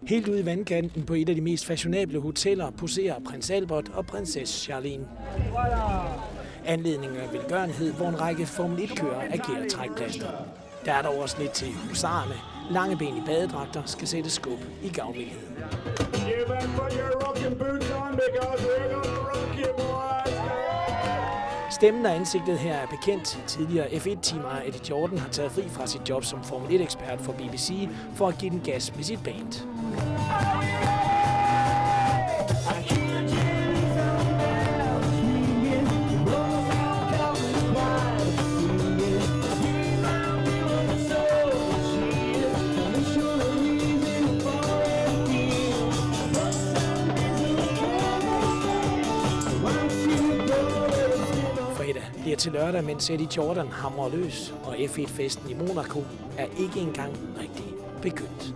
Helt ude i vandkanten på et af de mest fashionable hoteller poserer prins Albert og prinsesse Charlene. Anledningen er velgørenhed, hvor en række Formel 1-kører agerer trækplaster. Der er dog også lidt til husarerne. Lange ben i badedragter skal sætte skub i gavmildhed. Stemmen og ansigtet her er bekendt. Tidligere F1-teamer Eddie Jordan har taget fri fra sit job som Formel 1-ekspert for BBC for at give den gas med sit band. Fredag bliver til lørdag, mens Eddie Jordan hamrer løs, og F1-festen i Monaco er ikke engang rigtig begyndt.